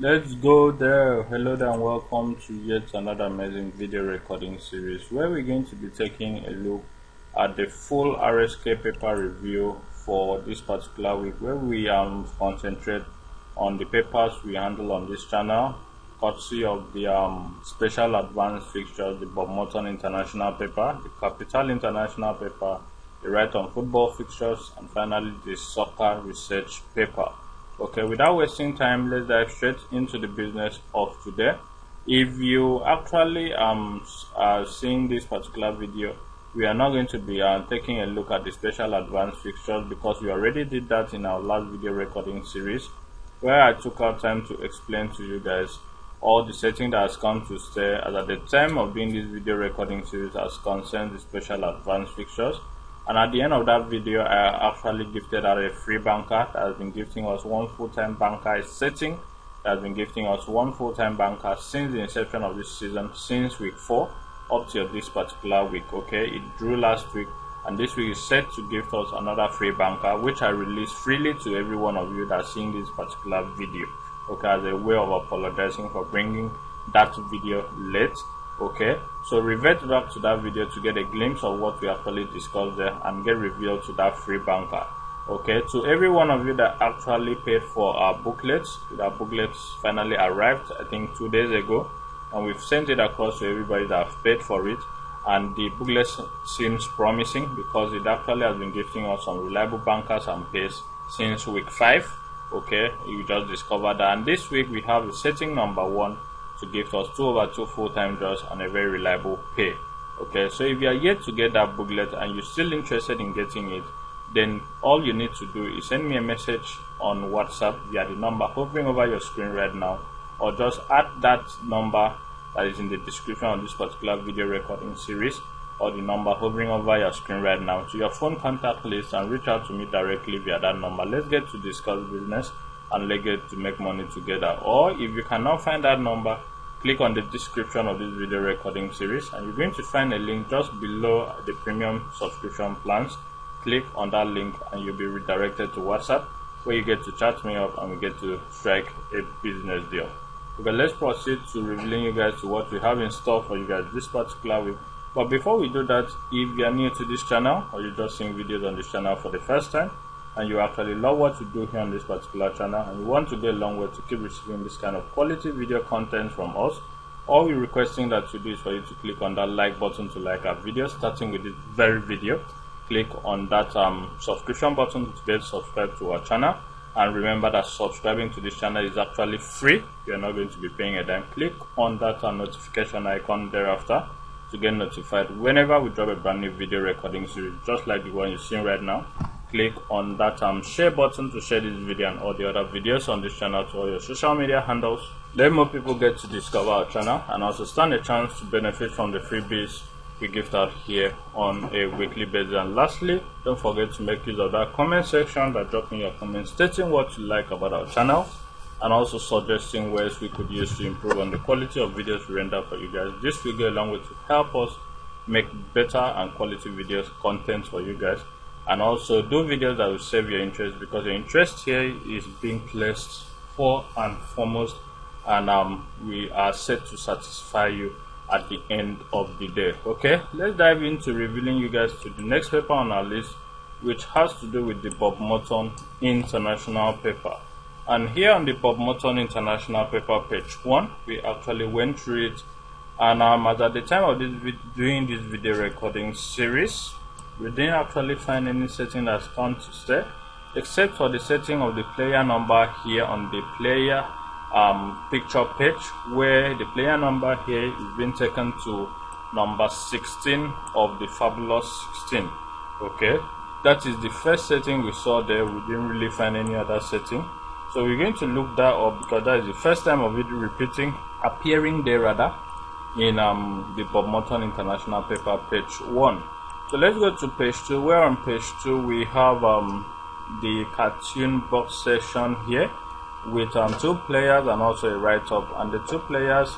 Let's go there. Hello there and welcome to yet another amazing video recording series where we're going to be taking a look at the full RSK paper review for this particular week, where we concentrate on the papers we handle on this channel, courtesy of the special advanced fixtures, the Bob Morton International paper, the Capital International paper, the Right on Football fixtures, and finally the Soccer Research paper. Okay, without wasting time, let's dive straight into the business of today. If you actually are seeing this particular video, we are not going to be taking a look at the special advanced fixtures because we already did that in our last video recording series, where I took our time to explain to you guys all the setting that has come to stay as at the time of doing this video recording series as concerns the special advanced fixtures. And at the end of that video, I actually gifted out a free banker that has been gifting us one full-time banker, a setting that has been gifting us one full-time banker since the inception of this season, since week 4 up to this particular week. Okay, it drew last week, and this week is set to gift us another free banker, which I release freely to every one of you that are seeing this particular video. Okay, as a way of apologizing for bringing that video late. Okay, so revert back to that video to get a glimpse of what we actually discussed there and get revealed to that free banker. Okay, to every one of you that actually paid for our booklets, our booklets finally arrived I think 2 days ago, and we've sent it across to everybody that have paid for it, and the booklet seems promising because it actually has been gifting us some reliable bankers and pays since week 5. Okay, you just discovered that, and this week we have the setting number 1 to gift us 2/2 full-time draws and a very reliable pay. Okay, so if you are yet to get that booklet and you're still interested in getting it, then all you need to do is send me a message on WhatsApp via the number hovering over your screen right now, or just add that number that is in the description of this particular video recording series, or the number hovering over your screen right now, to your phone contact list and reach out to me directly via that number. Let's get to discuss business and let's get to make money together. Or if you cannot find that number, click on the description of this video recording series and you're going to find a link just below the premium subscription plans. Click on that link and you'll be redirected to WhatsApp, where you get to chat me up and we get to strike a business deal. Okay, let's proceed to revealing you guys to what we have in store for you guys this particular week. But before we do that, if you are new to this channel or you're just seeing videos on this channel for the first time, and you actually love what you do here on this particular channel and you want to get a long way to keep receiving this kind of quality video content from us, all we're requesting that you do is for you to click on that like button to like our video, starting with this very video. Click on that subscription button to get subscribed to our channel, and remember that subscribing to this channel is actually free. You're not going to be paying a dime. Click on that notification icon thereafter to get notified whenever we drop a brand new video recording series, just like the one you're seeing right now. Click on that share button to share this video and all the other videos on this channel to all your social media handles. Let more people get to discover our channel and also stand a chance to benefit from the freebies we gift out here on a weekly basis. And lastly, don't forget to make use of that comment section by dropping your comments stating what you like about our channel and also suggesting ways we could use to improve on the quality of videos we render for you guys. This will go a long way to help us make better and quality videos content for you guys, and also do videos that will save your interest, because your interest here is being placed for and foremost, and we are set to satisfy you at the end of the day. Okay, let's dive into revealing you guys to the next paper on our list, which has to do with the Bob Morton International paper. And here on the Bob Morton International paper, page 1, we actually went through it, and as at the time of this doing this video recording series, we didn't actually find any setting that's come to stay, except for the setting of the player number here on the player picture page, where the player number here is being taken to number 16 of the fabulous 16. Okay, that is the first setting we saw there. We didn't really find any other setting, so we're going to look that up because that is the first time of it appearing there rather, in the Bob Morton International paper, page 1. So let's go to page 2, where on page 2 we have the cartoon box section here with 2 players and also a write-up, and the 2 players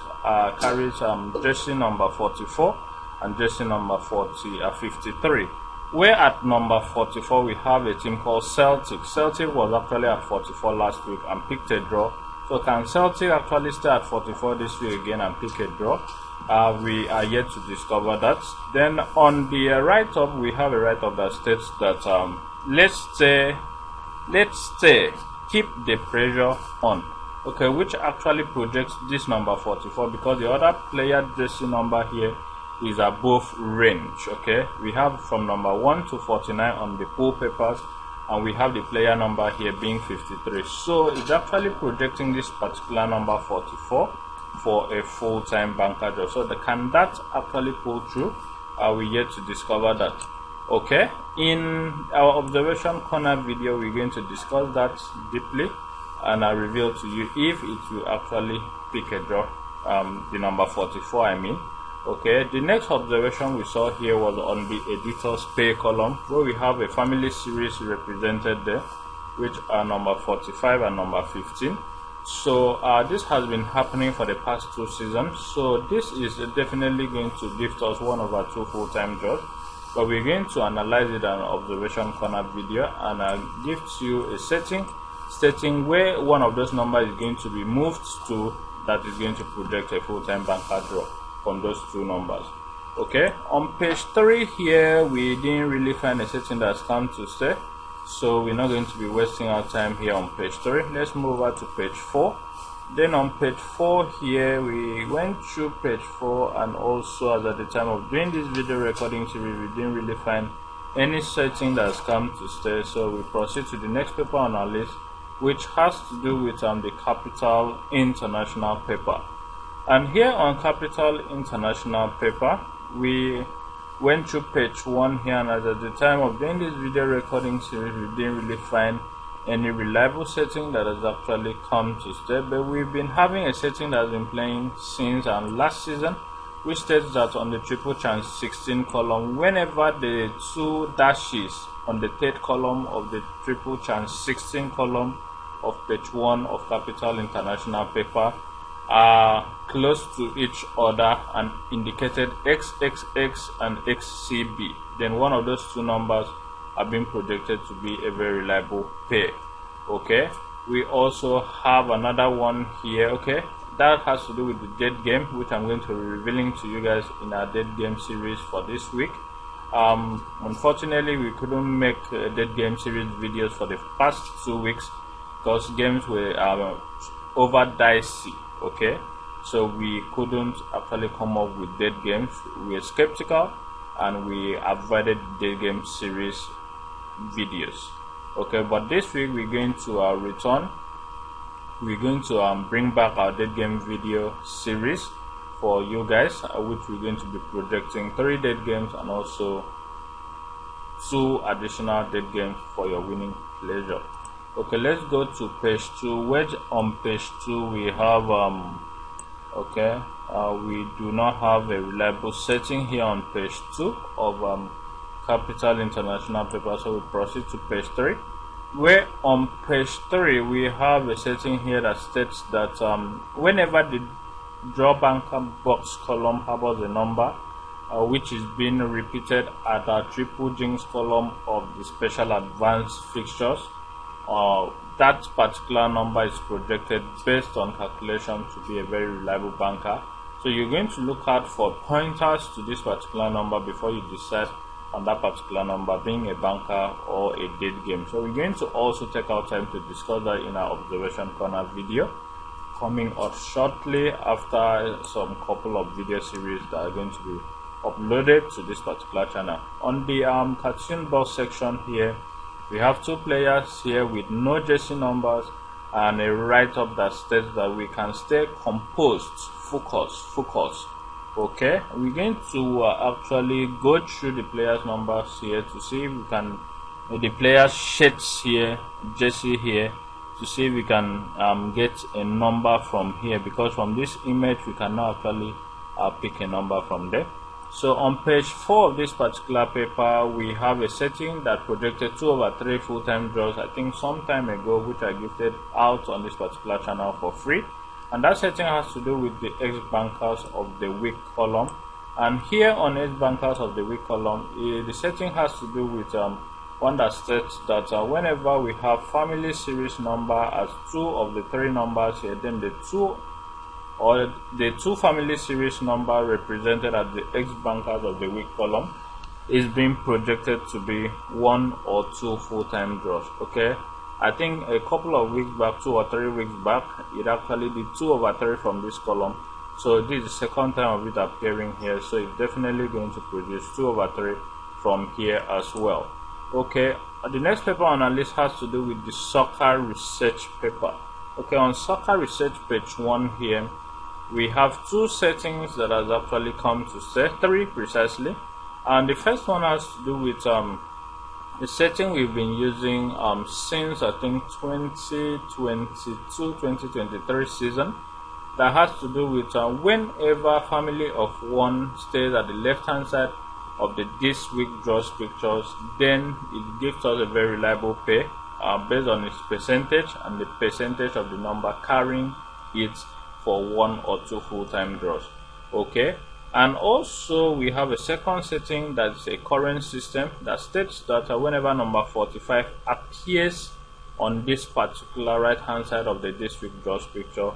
carries jersey number 44 and jersey number 53. Where at number 44 we have a team called Celtic. Celtic was actually at 44 last week and picked a draw So can Celtic actually stay at 44 this week again and pick a draw? We are yet to discover that. Then on the write-up, we have a write-up that states that let's stay, keep the pressure on. Okay, which actually projects this number 44 because the other player jersey number here is above range. Okay, we have from number 1 to 49 on the pool papers, and we have the player number here being 53. So it's actually projecting this particular number 44 for a full-time banker job. So can that actually pull through? We yet to discover that. Okay, in our observation corner video, we're going to discuss that deeply, and I reveal to you if it will actually pick a draw, the number 44 I mean. Okay, the next observation we saw here was on the editor's pay column, where we have a family series represented there, which are number 45 and number 15. So this has been happening for the past 2 seasons, so this is definitely going to gift us one of our 2 full-time jobs, but we're going to analyze it in an observation corner video, and I'll give you a setting stating where one of those numbers is going to be moved to that is going to project a full-time banker draw from those 2 numbers. Okay, on page 3 here we didn't really find a setting that's come to stay, so we're not going to be wasting our time here on page 3. Let's move over to page 4. Then on page 4 here we went through page 4, and also as at the time of doing this video recording series we didn't really find any setting that's come to stay, so we proceed to the next paper on our list, which has to do with the Capital International paper. And here on Capital International paper we went through page 1 here, and at the time of doing this video recording series we didn't really find any reliable setting that has actually come to stay, but we've been having a setting that has been playing since last season, which states that on the triple chance 16 column, whenever the 2 dashes on the 3rd column of the triple chance 16 column of page 1 of Capital International paper are close to each other and indicated XXX and XCB, then one of those 2 numbers are being projected to be a very reliable pair. Okay, we also have another one here. Okay, that has to do with the dead game, which I'm going to be revealing to you guys in our dead game series for this week. Unfortunately we couldn't make dead game series videos for the past 2 weeks because games were over dicey. Okay, so we couldn't actually come up with dead games. We were skeptical and we avoided dead game series videos. Okay, but this week we're going to return. We're going to bring back our dead game video series for you guys, which we're going to be projecting 3 dead games and also 2 additional dead games for your winning pleasure. Okay, let's go to page 2, which on page 2 we have we do not have a reliable setting here on page 2 of Capital International paper, so we proceed to page 3, where on page 3 we have a setting here that states that whenever the draw banker box column harbors a number which is being repeated at our triple jinx column of the special advanced fixtures, that particular number is projected based on calculation to be a very reliable banker. So you're going to look out for pointers to this particular number before you decide on that particular number being a banker or a dead game. So we're going to also take our time to discuss that in our observation corner video coming up shortly after some couple of video series that are going to be uploaded to this particular channel. On the cartoon box section here we have 2 players here with no jersey numbers and a write-up that states that we can stay composed, focus. Okay, we're going to actually go through the players numbers here to see if we can the players shirts here, jersey here, to see if we can get a number from here, because from this image we can now actually pick a number from there. So on page 4 of this particular paper we have a setting that projected 2/3 full-time draws, I think some time ago, which I gifted out on this particular channel for free, and that setting has to do with the X bankers of the week column. And here on X bankers of the week column, the setting has to do with one that states that whenever we have family series number as two of the three numbers here, then the two family series number represented at the X bankers of the week column is being projected to be 1 or 2 full-time draws. Okay, I think a couple of weeks back, 2 or 3 weeks back, it actually did 2/3 from this column. So this is the second time of it appearing here, so it's definitely going to produce 2/3 from here as well. Okay, the next paper on our list has to do with the soccer research paper. Okay, on soccer research page 1 here, we have 2 settings that has actually come to stay, 3 precisely. And the first one has to do with the setting we've been using since I think 2022-2023 season, that has to do with whenever family of 1 stays at the left hand side of the this week draws pictures, then it gives us a very reliable pay based on its percentage and the percentage of the number carrying it for 1 or 2 full-time draws. Okay, and also we have a second setting that's a current system that states that whenever number 45 appears on this particular right hand side of the this week draws picture,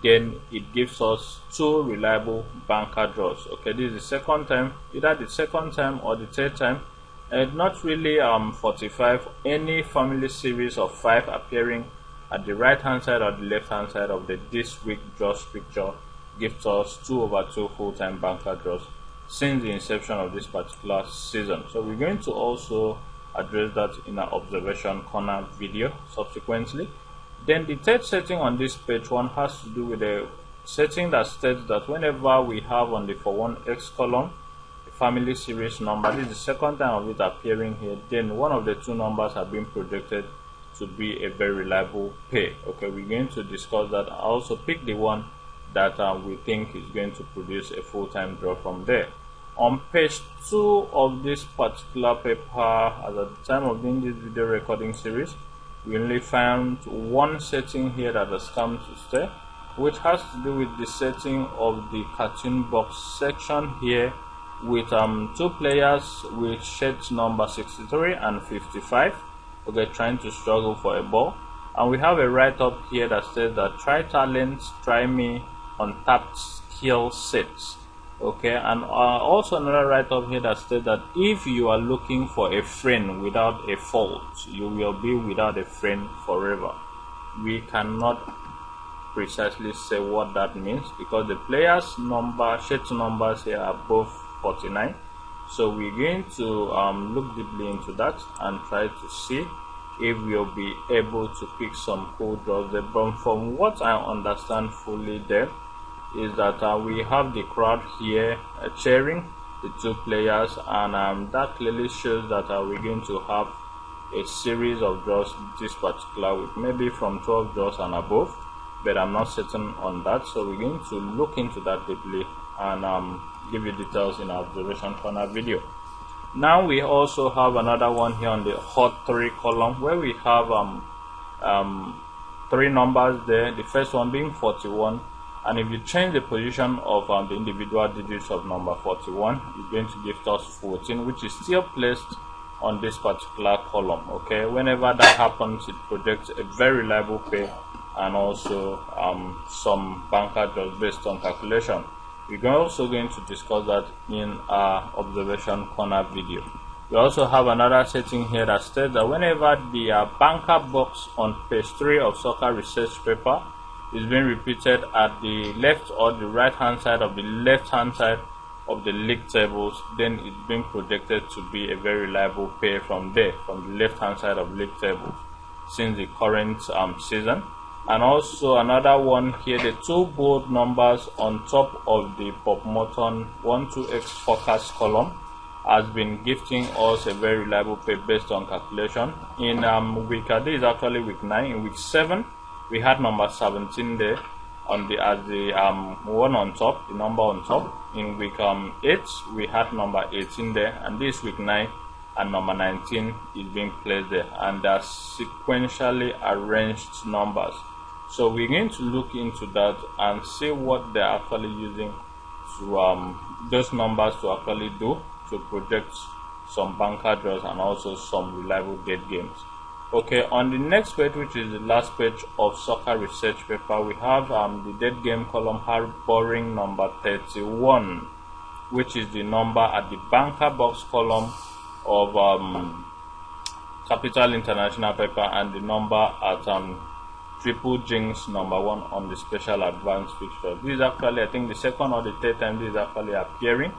then it gives us 2 reliable banker draws. Okay, this is the second time, either the second time or the third time, and not really 45, any family series of 5 appearing at the right hand side or the left hand side of the this week draws picture gives us 2/2 full-time banker draws since the inception of this particular season. So we're going to also address that in our observation corner video subsequently. Then the third setting on this page 1 has to do with a setting that states that whenever we have on the for 1x column a family series number, this is the second time of it appearing here, then one of the 2 numbers have been projected to be a very reliable pay. Okay, we're going to discuss that. I also pick the one that we think is going to produce a full-time draw from there. On page 2 of this particular paper, as at the time of doing this video recording series, we only found 1 setting here that has come to stay, which has to do with the setting of the cartoon box section here with 2 players with shirts number 63 and 55. Okay, trying to struggle for a ball, and we have a write-up here that says that try talent, try me, untapped skill sets. Okay, and also another write-up here that says that if you are looking for a friend without a fault, you will be without a friend forever. We cannot precisely say what that means because the players number, shirt numbers here are both 49. So we're going to look deeply into that and try to see if we'll be able to pick some cool draws there. But from what I understand fully there is that we have the crowd here cheering the 2 players, and that clearly shows that we're going to have a series of draws this particular week, maybe from 12 draws and above, but I'm not certain on that. So we're going to look into that deeply and give you details in our observation corner video. Now we also have another one here on the hot 3 column where we have 3 numbers there, the first one being 41, and if you change the position of the individual digits of number 41, it's going to give us 14, which is still placed on this particular column. Okay, whenever that happens, it projects a very reliable pay and also some banker draws based on calculation. We're also going to discuss that in our observation corner video. We also have another setting here that states that whenever the banker box on page 3 of soccer research paper is being repeated at the left or the right hand side of the left hand side of the league tables, then it's being projected to be a very reliable pay from there, from the left hand side of league tables since the current season. And also another one here, the 2 bold numbers on top of the Bob Morton 12x forecast column has been gifting us a very reliable pay based on calculation. In week, this is actually week 9. In week 7, we had number 17 there on the as the one on top, the number on top. In week 8, we had number 18 there, and this week 9 and number 19 is being placed there, and they are sequentially arranged numbers. So we're going to look into that and see what they're actually using to those numbers to actually do to project some banker draws, and also some reliable dead games. Okay, on the next page, which is the last page of soccer research paper, we have the dead game column harboring number 31, which is the number at the banker box column of Capital International paper, and the number at Triple Jinx number 1 on the special advanced fixture. This is actually, I think, the second or the third time this is actually appearing.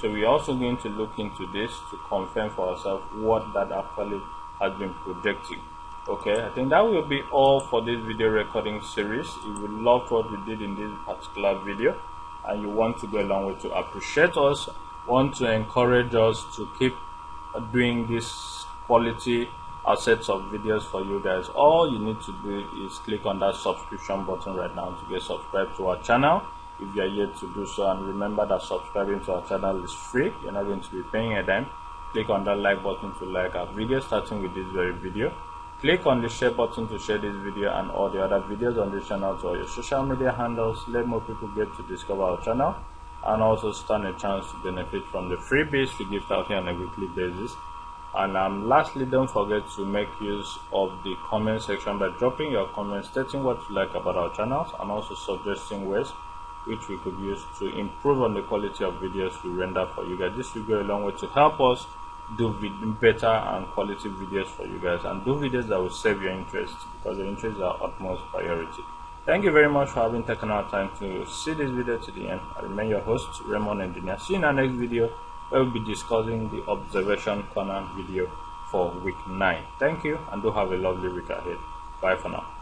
So we're also going to look into this to confirm for ourselves what that actually has been projecting. Okay, I think that will be all for this video recording series. If you loved what we did in this particular video and you want to go along with to appreciate us, want to encourage us to keep doing this quality sets of videos for you guys, all you need to do is click on that subscription button right now to get subscribed to our channel if you are yet to do so. And remember that subscribing to our channel is free. You're not going to be paying a dime. Click on that like button to like our video, starting with this very video. Click on the share button to share this video and all the other videos on this channel to all your social media handles. Let more people get to discover our channel and also stand a chance to benefit from the freebies we give out here on a weekly basis. And lastly, don't forget to make use of the comment section by dropping your comments stating what you like about our channels and also suggesting ways which we could use to improve on the quality of videos we render for you guys. This will go a long way to help us do better and quality videos for you guys, and do videos that will serve your interest, because your interest is our utmost priority. Thank you very much for having taken our time to see this video to the end. I remain your host, Raymond Engineer. See you in our next video, where we'll be discussing the observation corner video for week 9. Thank you, and do have a lovely week ahead. Bye for now.